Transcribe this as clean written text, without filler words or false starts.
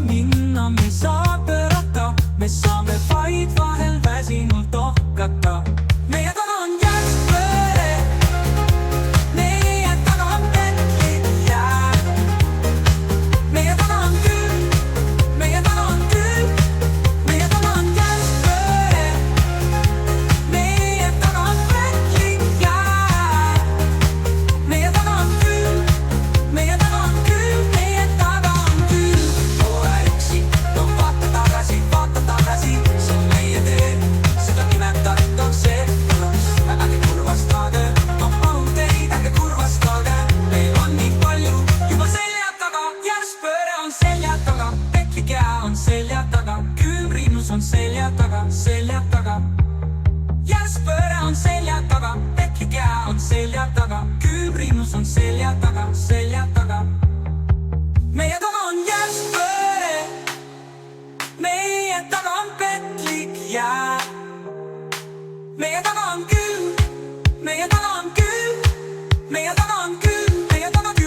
minna, me ei saa pöörata, me saame vaid vahel väsinult ohkata. Meie taga on järsk pööre, meie taga on petlik jää. Meie taga on külm, meie taga on külm, meie taga on järsk pööre, meie taga on petlik jää. Meie taga on külm, meie taga on külm, meie taga on külm. Ole üksi, no vaata tagasi, see on meie tee, seda nimetatakse elus. Ärge kurvastage, ma palun teid, ärge kurvastage. Meil on nii palju juba selja taga, järsk pööre on selja taga, petlik jää on selja taga, külm rinnus on selja taga, selja taga. Järsk pööre on selja taga, petlik jää on selja taga, külm rinnus on selja taga, selja taga. Meie taga on järsk pööre, meie taga on petlik jää. Meie taga on külm, meie taga on külm, meie taga on külm, meie taga külm.